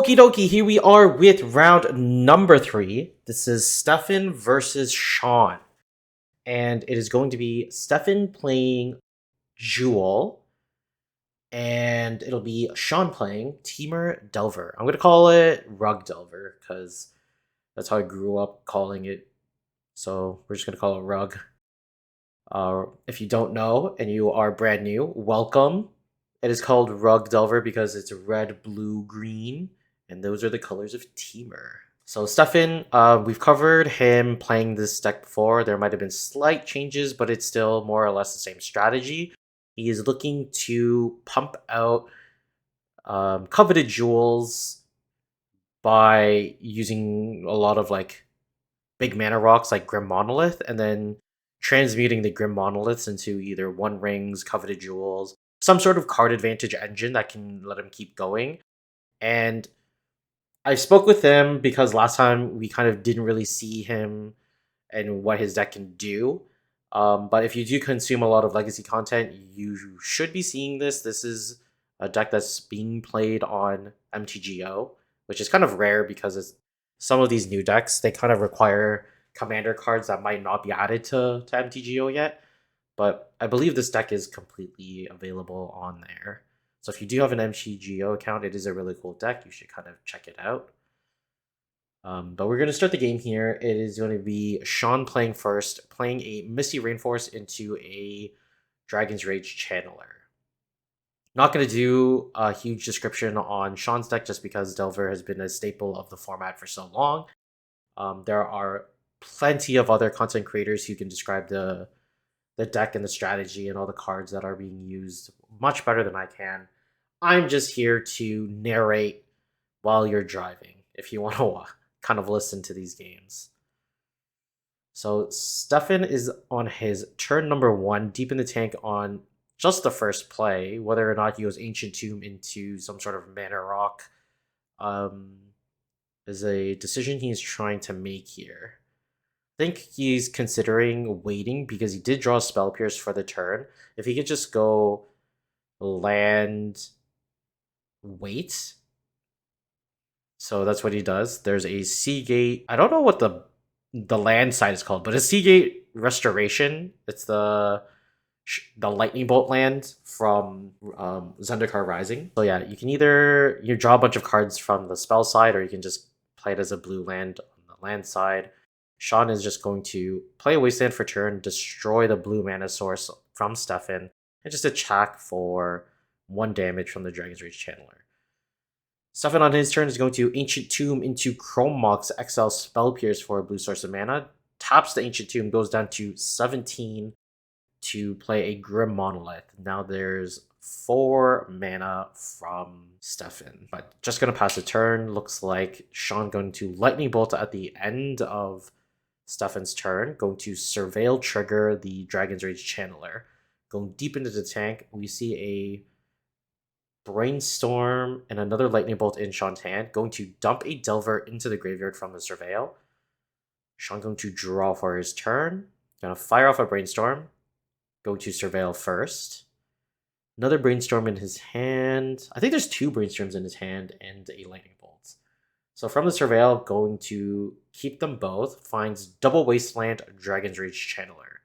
Okie dokie, here we are with round number 3. This is Stefan versus Shaun. And it is going to be Stefan playing Jewel. And it'll be Shaun playing Temur Delver. I'm going to call it Rug Delver because that's how I grew up calling it. So we're just going to call it Rug. If you don't know and you are brand new, welcome. It is called Rug Delver because it's red, blue, green. And those are the colors of Temur. So Stefan, we've covered him playing this deck before. There might have been slight changes, but it's still more or less the same strategy. He is looking to pump out coveted jewels by using a lot of like big mana rocks like Grim Monolith, and then transmuting the Grim Monoliths into either one rings, coveted jewels, some sort of card advantage engine that can let him keep going. And I spoke with him because last time we kind of didn't really see him and what his deck can do. But if you do consume a lot of legacy content, you should be seeing this. This is a deck that's being played on MTGO, which is kind of rare because some of these new decks, they kind of require commander cards that might not be added to MTGO yet. But I believe this deck is completely available on there. So if you do have an MTGO account, it is a really cool deck. You should kind of check it out. But we're going to start the game here. It is going to be Shaun playing first, playing a Misty Rainforest into a Dragon's Rage Channeler. Not going to do a huge description on Shaun's deck just because Delver has been a staple of the format for so long. There are plenty of other content creators who can describe the deck and the strategy and all the cards that are being used much better than I can. I'm just here to narrate while you're driving, if you want to kind of listen to these games. So Stefan is on his turn number 1, deep in the tank on just the first play. Whether or not he goes Ancient Tomb into some sort of mana rock is a decision he's trying to make here. I think he's considering waiting because he did draw Spell Pierce for the turn. If he could just go land, wait. So that's what he does. There's a Seagate. I don't know what the land side is called, but a Seagate Restoration. It's the Lightning Bolt land from Zendikar Rising. So yeah, you can either draw a bunch of cards from the spell side, or you can just play it as a blue land on the land side. Shaun is just going to play a Wasteland for turn, destroy the blue mana source from Stefan, and just attack for 1 damage from the Dragon's Rage Channeler. Stefan on his turn is going to Ancient Tomb into Chrome Mox, exile Spell Pierce for a blue source of mana, taps the Ancient Tomb, goes down to 17 to play a Grim Monolith. Now there's 4 mana from Stefan. But just going to pass the turn. Looks like Shaun going to Lightning Bolt at the end of Stefan's turn, going to Surveil trigger the Dragon's Rage Channeler. Going deep into the tank, we see a Brainstorm and another Lightning Bolt in Shaun's hand, going to dump a Delver into the graveyard from the Surveil. Shaun going to draw for his turn, going to fire off a Brainstorm, going to Surveil first. Another Brainstorm in his hand. I think there's 2 Brainstorms in his hand and a Lightning Bolt. So from the Surveil, going to keep them both, finds double Wasteland, Dragon's Rage Channeler.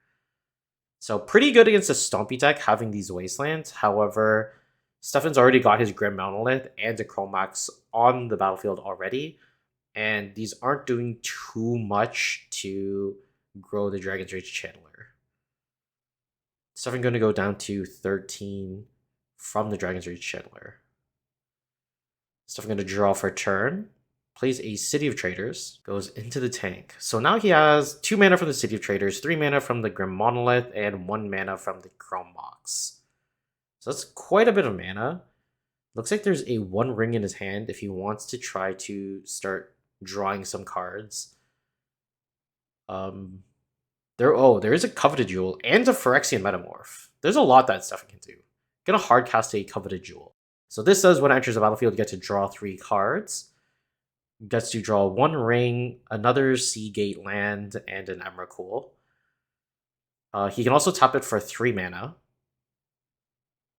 So pretty good against a Stompy deck having these Wastelands. However, Stefan's already got his Grim Monolith and a Chromax on the battlefield already, and these aren't doing too much to grow the Dragon's Rage Channeler. Stefan going to go down to 13 from the Dragon's Rage Channeler. Stefan going to draw for turn, plays a City of Traders, goes into the tank. So now he has 2 mana from the City of Traders, 3 mana from the Grim Monolith, and 1 mana from the Chrome Mox. So that's quite a bit of mana. Looks like there's a 1 ring in his hand if he wants to try to start drawing some cards. There is a Coveted Jewel and a Phyrexian Metamorph. There's a lot that Stefan can do. Gonna hard cast a Coveted Jewel. So this says when it enters the battlefield, you get to draw 3 cards. Gets to draw 1 ring, another Seagate land, and an Emrakul. He can also tap it for 3 mana.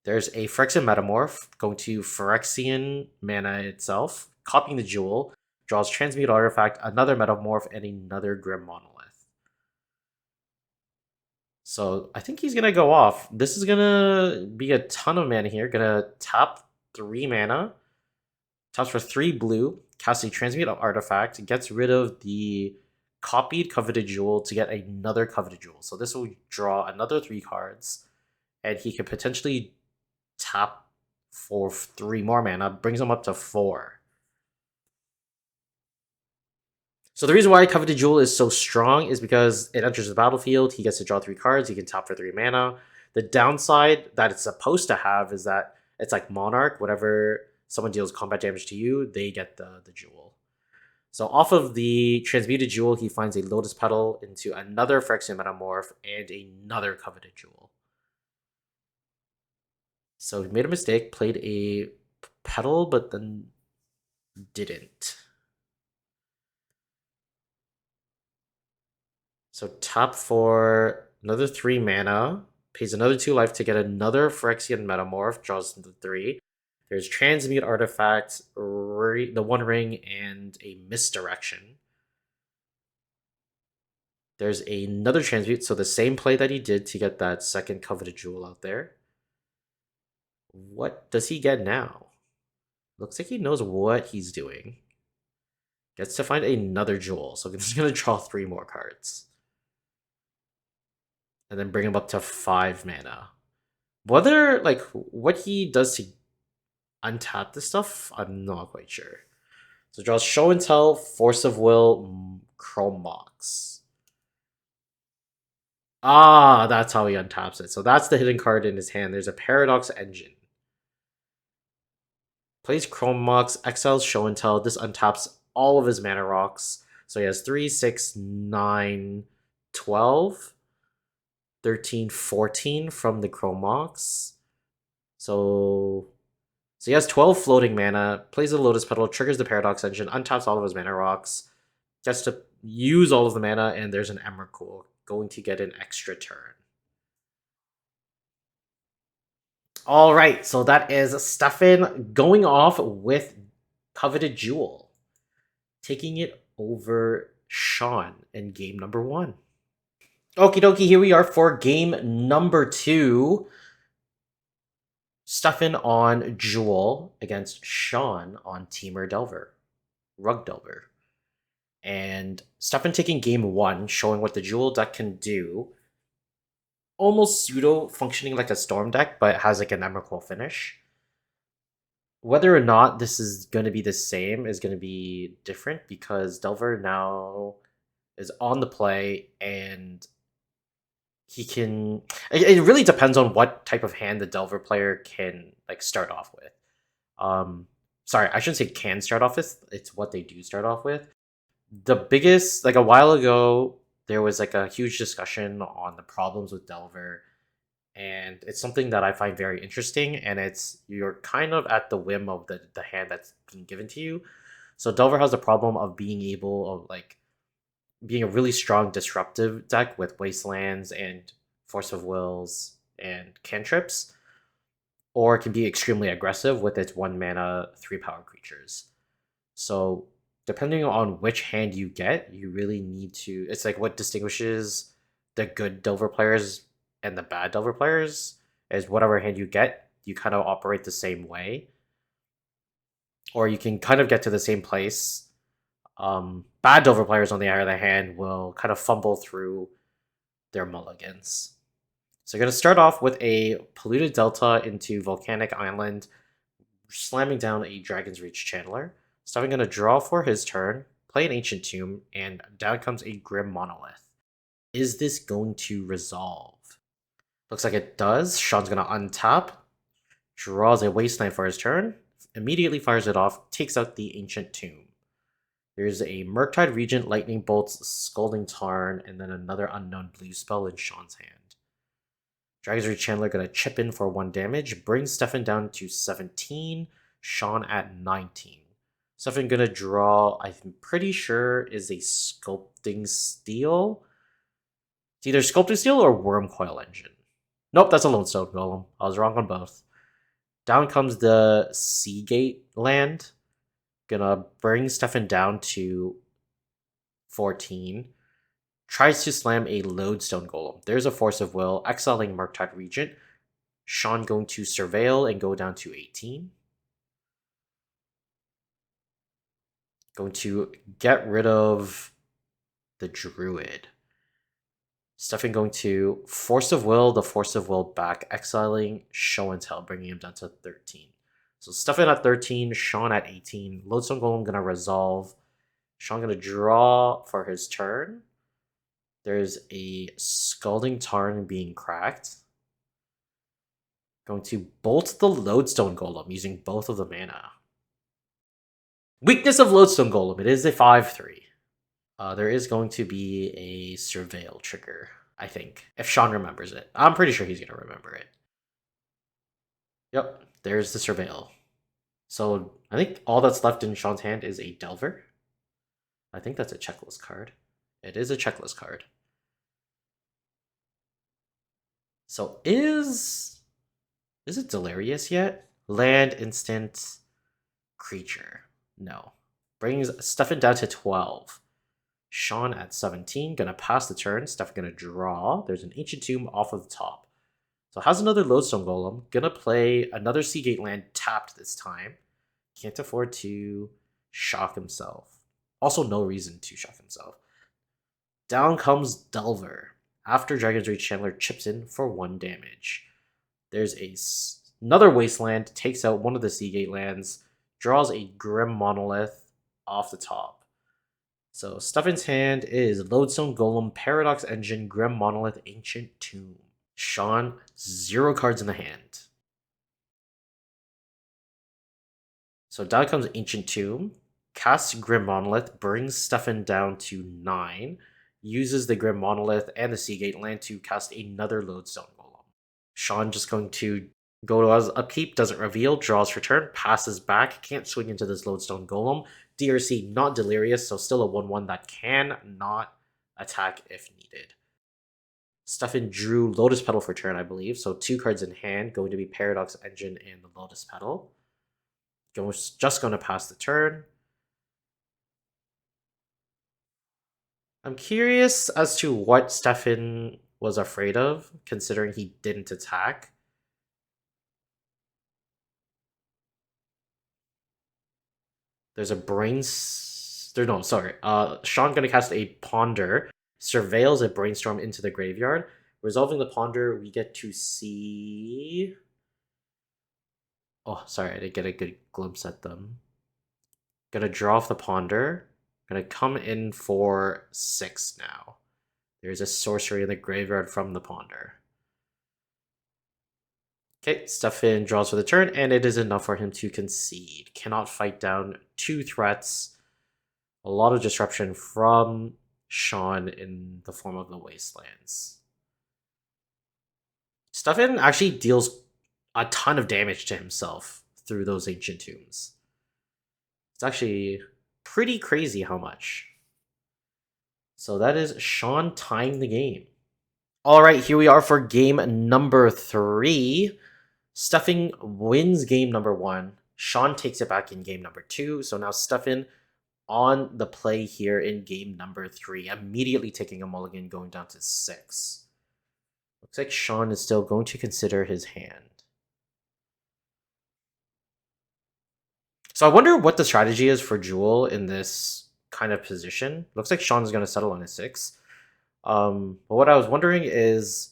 There's a Phyrexian Metamorph, going to Phyrexian mana itself, copying the jewel, draws Transmute Artifact, another Metamorph, and another Grim Monolith. So I think he's gonna go off. This is gonna be a ton of mana here. Gonna tap 3 mana, taps for 3 blue, casts a Transmute Artifact, gets rid of the copied Coveted Jewel to get another Coveted Jewel. So this will draw another 3 cards, and he could potentially tap for 3 more mana, brings him up to 4. So the reason why Coveted Jewel is so strong is because it enters the battlefield, he gets to draw 3 cards, he can tap for 3 mana. The downside that it's supposed to have is that it's like Monarch, whenever someone deals combat damage to you, they get the jewel. So off of the Transmuted Jewel, he finds a Lotus Petal into another Phyrexian Metamorph and another Coveted Jewel. So he made a mistake, played a Petal, but then didn't. So tap for another 3 mana, pays another 2 life to get another Phyrexian Metamorph, draws into 3. There's Transmute Artifact, the One Ring, and a Misdirection. There's another Transmute, so the same play that he did to get that second Coveted Jewel out there. What does he get now? Looks like he knows what he's doing. Gets to find another jewel, so he's going to draw 3 more cards. And then bring him up to 5 mana. Whether, like, what he does to untap this stuff, I'm not quite sure. So draws Show and Tell, Force of Will, Chrome Mox. Ah, that's how he untaps it. So that's the hidden card in his hand. There's a Paradox Engine. Plays Chrome Mox, exiles Show and Tell. This untaps all of his mana rocks. So he has 3, 6, 9, 12, 13, 14 from the Chrome Mox. So he has 12 floating mana, plays the Lotus Petal, triggers the Paradox Engine, untaps all of his mana rocks, gets to use all of the mana, and there's an Emrakul, going to get an extra turn. All right, so that is Stefan going off with Coveted Jewel, taking it over Shaun in game number 1. Okie dokie, here we are for game number 2. Stefan on Jewel against Shaun on Temur Delver, Rug Delver. And Stefan taking game 1, showing what the Jewel deck can do. Almost pseudo functioning like a Storm deck, but it has like an Emrakul finish. Whether or not this is going to be the same is going to be different because Delver now is on the play and he can. It really depends on what type of hand the Delver player can like start off with. Sorry, I shouldn't say can start off with. It's what they do start off with. The biggest, like a while ago, there was like a huge discussion on the problems with Delver, and it's something that I find very interesting. And it's you're kind of at the whim of the hand that's being given to you. So Delver has the problem of being able of like being a really strong disruptive deck with Wastelands and Force of Wills and cantrips, or it can be extremely aggressive with its 1 mana 3 power creatures. So depending on which hand you get, you really need to. It's like what distinguishes the good Delver players and the bad Delver players is whatever hand you get, you kind of operate the same way, or you can kind of get to the same place. Bad Delver players, on the other hand, will kind of fumble through their mulligans. So you're going to start off with a Polluted Delta into Volcanic Island, slamming down a Dragon's Reach Channeler. Stefan going to draw for his turn, play an Ancient Tomb, and down comes a Grim Monolith. Is this going to resolve? Looks like it does. Shaun's going to untap, draws a Wasteland for his turn, immediately fires it off, takes out the Ancient Tomb. There's a Murktide Regent, Lightning Bolts, Scalding Tarn, and then another unknown blue spell in Shaun's hand. Dragon's Reach Chandler going to chip in for 1 damage, brings Stefan down to 17, Shaun at 19. Stefan going to draw, I'm pretty sure, is a Sculpting Steel. It's either Sculpting Steel or Wormcoil Engine. Nope, that's a Lone Stone Golem. I was wrong on both. Down comes the Seagate land. Gonna bring Stefan down to 14. Tries to slam a Lodestone Golem. There's a Force of Will, exiling Murktide Regent. Shaun going to Surveil and go down to 18. Going to get rid of the Druid. Stefan going to Force of Will, the Force of Will back, exiling Show and Tell, bringing him down to 13. So Stefan at 13, Shaun at 18. Lodestone Golem gonna resolve. Shaun gonna draw for his turn. There's a Scalding Tarn being cracked. Going to bolt the Lodestone Golem using both of the mana. Weakness of Lodestone Golem. It is a 5/3. There is going to be a Surveil trigger, I think, if Shaun remembers it. I'm pretty sure he's going to remember it. Yep, there's the Surveil. So I think all that's left in Shaun's hand is a Delver. I think that's a checklist card. It is a checklist card. So is it Delirious yet? Land, instant, creature. No. Brings Stefan down to 12. Shaun at 17. Gonna pass the turn. Stefan gonna draw. There's an Ancient Tomb off of the top. So has another Lodestone Golem. Gonna play another Seagate land tapped this time. Can't afford to shock himself. Also, no reason to shock himself. Down comes Delver. After Dragon's Rage Chandler chips in for 1 damage. There's another Wasteland, takes out one of the Seagate lands, draws a Grim Monolith off the top. So Stefan's hand is Lodestone Golem, Paradox Engine, Grim Monolith, Ancient Tomb. Shaun, 0 cards in the hand. So down comes Ancient Tomb, casts Grim Monolith, brings Stefan down to 9, uses the Grim Monolith and the Seagate land to cast another Lodestone Golem. Shaun just going to go to his upkeep, doesn't reveal, draws for turn, passes back, can't swing into this Lodestone Golem. DRC not Delirious, so still a 1/1 that can not attack if needed. Stefan drew Lotus Petal for turn, I believe, so 2 cards in hand, going to be Paradox Engine and the Lotus Petal. Just going to pass the turn. I'm curious as to what Stefan was afraid of, considering he didn't attack. There's a Shaun gonna cast a Ponder, surveils a Brainstorm into the graveyard. Resolving the Ponder, we get to see... Oh, sorry, I didn't get a good glimpse at them. Gonna draw off the Ponder. Gonna come in for 6 now. There's a sorcery in the graveyard from the Ponder. Okay, Stefan draws for the turn, and it is enough for him to concede. Cannot fight down 2 threats. A lot of disruption from Shaun in the form of the Wastelands. Stefan actually deals a ton of damage to himself through those Ancient Tombs. It's actually pretty crazy how much. So that is Shaun tying the game. All right, here we are for game number 3. Stefan wins game number 1. Shaun takes it back in game number 2. So now Stefan on the play here in game number 3, immediately taking a mulligan, going down to 6. Looks like Shaun is still going to consider his hand. So I wonder what the strategy is for Jewel in this kind of position. Looks like Shaun is going to settle on a 6. But what I was wondering is,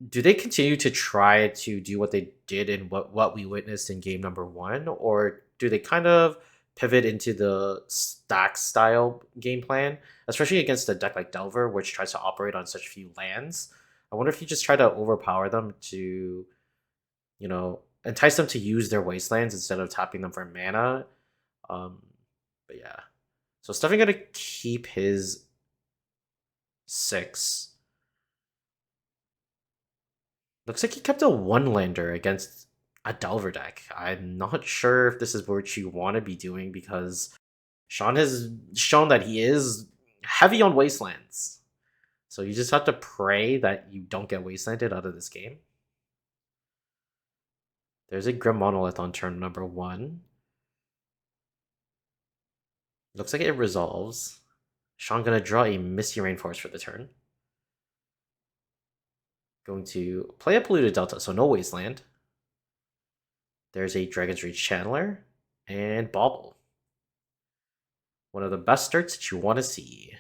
do they continue to try to do what they did in what we witnessed in game number 1? Or do they kind of pivot into the stack style game plan, especially against a deck like Delver, which tries to operate on such few lands? I wonder if you just try to overpower them to, entice them to use their wastelands instead of tapping them for mana. But yeah. So Stefan gonna keep his 6. Looks like he kept a 1-lander against a Delver deck. I'm not sure if this is what you want to be doing, because Shaun has shown that he is heavy on wastelands. So you just have to pray that you don't get wastelanded out of this game. There's a Grim Monolith on turn number 1. Looks like it resolves. Shaun gonna draw a Misty Rainforest for the turn. Going to play a Polluted Delta, so no Wasteland. There's a Dragon's Reach Channeler and Bauble. One of the best starts that you want to see.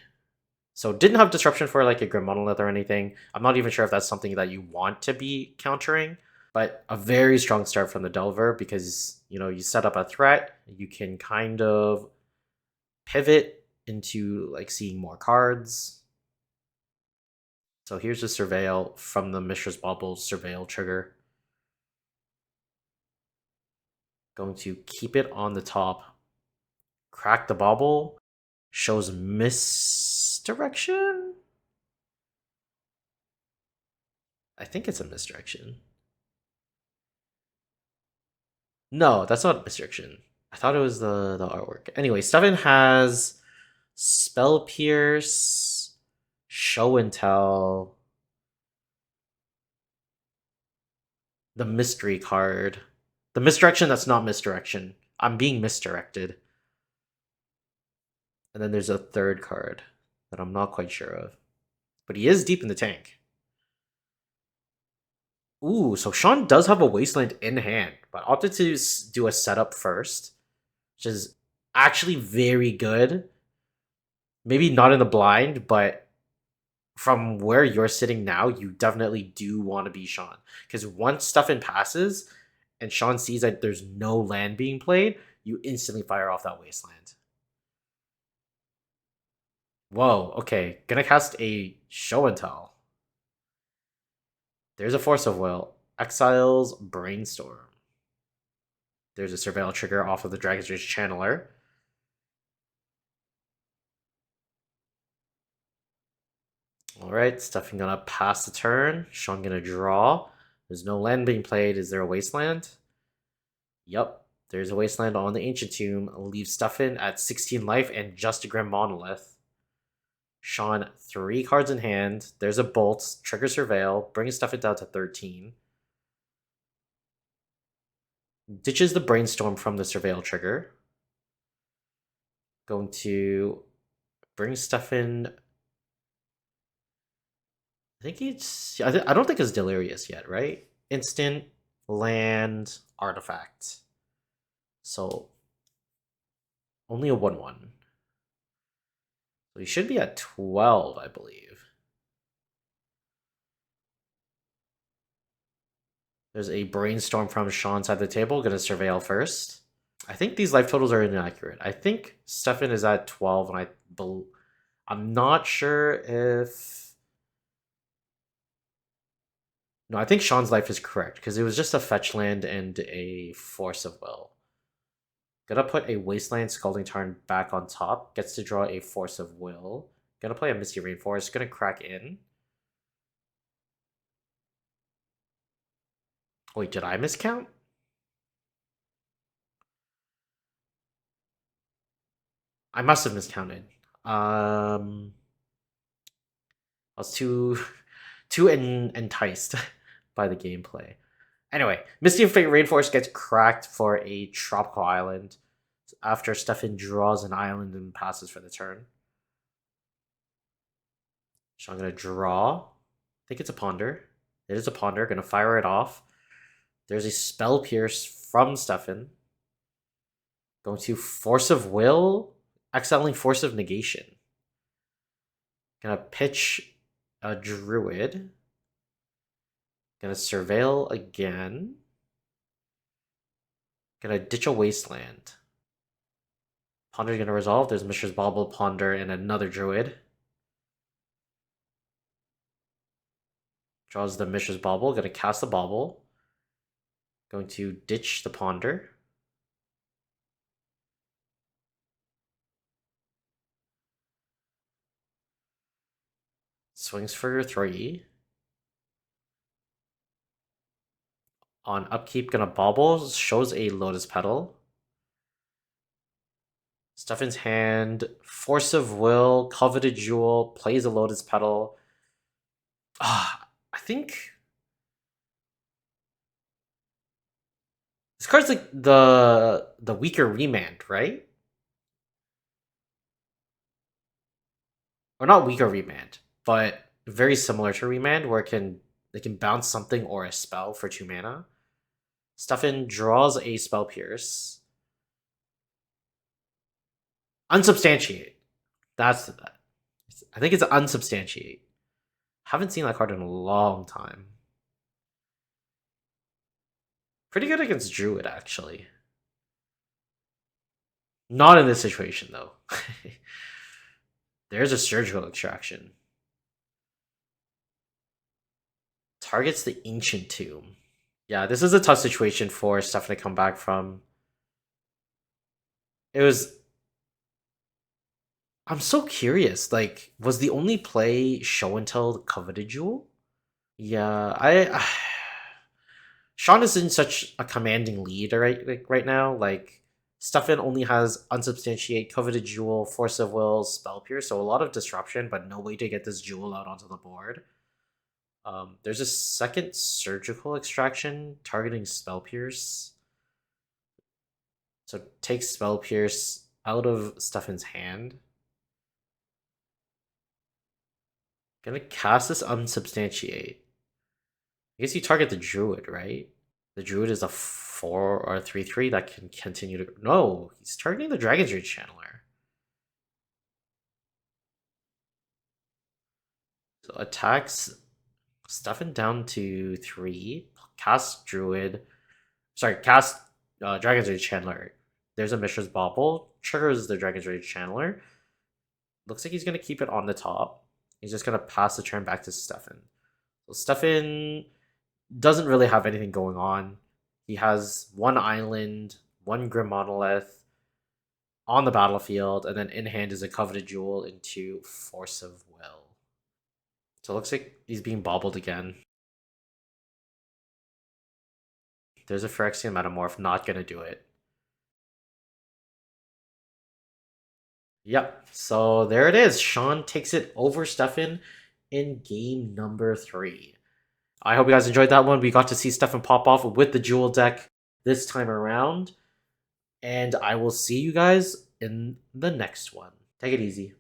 So didn't have disruption for like a Grim Monolith or anything. I'm not even sure if that's something that you want to be countering, but a very strong start from the Delver because, you know, you set up a threat, you can kind of pivot into like seeing more cards. So here's a Surveil from the Mishra's Bauble Surveil trigger. Going to keep it on the top. Crack the Bauble. Shows misdirection? I think it's a misdirection. No, that's not a misdirection. I thought it was the artwork. Anyway, Stefan has Spell Pierce, Show and Tell, the mystery card. The misdirection that's not misdirection. I'm being misdirected. And then there's a third card that I'm not quite sure of. But he is deep in the tank. Ooh, so Shaun does have a Wasteland in hand, but opted to do a setup first, which is actually very good. Maybe not in the blind, but from where you're sitting now, you definitely do want to be Shaun. Because once Stefan passes and Shaun sees that there's no land being played, you instantly fire off that Wasteland. Whoa, okay. Gonna cast a Show and Tell. There's a Force of Will. Exiles Brainstorm. There's a Surveil trigger off of the Dragon's Rage Channeler. Alright, Stefan gonna pass the turn. Shaun gonna draw. There's no land being played. Is there a Wasteland? Yep, there's a Wasteland on the Ancient Tomb. Leaves Stefan at 16 life and just a Grim Monolith. Shaun, 3 cards in hand. There's a Bolt. Trigger Surveil. Brings Stefan down to 13. Ditches the Brainstorm from the Surveil trigger. Going to bring Stefan. I think it's. I don't think it's Delirious yet, right? Instant, land, artifact. So only a 1/1. So he should be at 12, I believe. There's a Brainstorm from Shaun's side of the table. Gonna Surveil first. I think these life totals are inaccurate. I think Stefan is at 12, and I'm not sure if. No, I think Shaun's life is correct because it was just a fetch land and a Force of Will. Gonna put a Wasteland Scalding Tarn back on top. Gets to draw a Force of Will. Gonna play a Misty Rainforest. Gonna crack in. Wait, did I miscount? I must have miscounted. I was too enticed by the gameplay. Anyway, Misty of Fate Rainforest gets cracked for a tropical island after Stefan draws an island and passes for the turn. So I'm gonna draw. I think it's a Ponder. It is a Ponder. Gonna fire it off. There's a Spell Pierce from Stefan. Going to Force of Will, exiling Force of Negation. Gonna pitch a Druid. Gonna Surveil again. Gonna ditch a Wasteland. Ponder's gonna resolve. There's Mishra's Bauble, Ponder, and another Druid. Draws the Mishra's Bauble. Gonna cast the Bauble. Going to ditch the Ponder. Swings for 3. On upkeep, gonna Bauble. Shows a Lotus Petal. Stefan's hand. Force of Will. Coveted Jewel. Plays a Lotus Petal. I think this card's like the weaker Remand, right? or not weaker remand, but very similar to remand, where it can bounce something or a spell for 2 mana. Stefan draws a spell pierce. Unsubstantiate. That's that. I think it's unsubstantiate. Haven't seen that card in a long time. Pretty good against Druid, actually. Not in this situation, though. There's a surgical extraction. Targets the ancient tomb. Yeah, this is a tough situation for Stefan to come back from. It was. I'm so curious. Like, was the only play show and tell the coveted jewel? Yeah, Shaun is in such a commanding lead right now. Like, Stefan only has unsubstantiate, coveted jewel, force of will, spell pierce, so a lot of disruption, but no way to get this jewel out onto the board. There's a second surgical extraction targeting spell pierce. So take spell pierce out of Stefan's hand. Gonna cast this unsubstantiate. I guess you target the druid, right? The druid is a 4 or a 3/3 that can continue to. No, he's targeting the Dragon's Rage Channeler. So attacks Stefan down to 3. Cast druid. Sorry, cast Dragon's Rage Channeler. There's a Mishra's Bauble. Triggers the Dragon's Rage Channeler. Looks like he's gonna keep it on the top. He's just gonna pass the turn back to Stefan. So Stefan doesn't really have anything going on. He has one island, one Grim Monolith on the battlefield, and then in hand is a Coveted Jewel into Force of Will. So it looks like he's being bobbled again. There's a Phyrexian Metamorph, not gonna do it. Yep, so there it is. Shaun takes it over Stefan in game number 3. I hope you guys enjoyed that one. We got to see Stefan pop off with the Jewel deck this time around. And I will see you guys in the next one. Take it easy.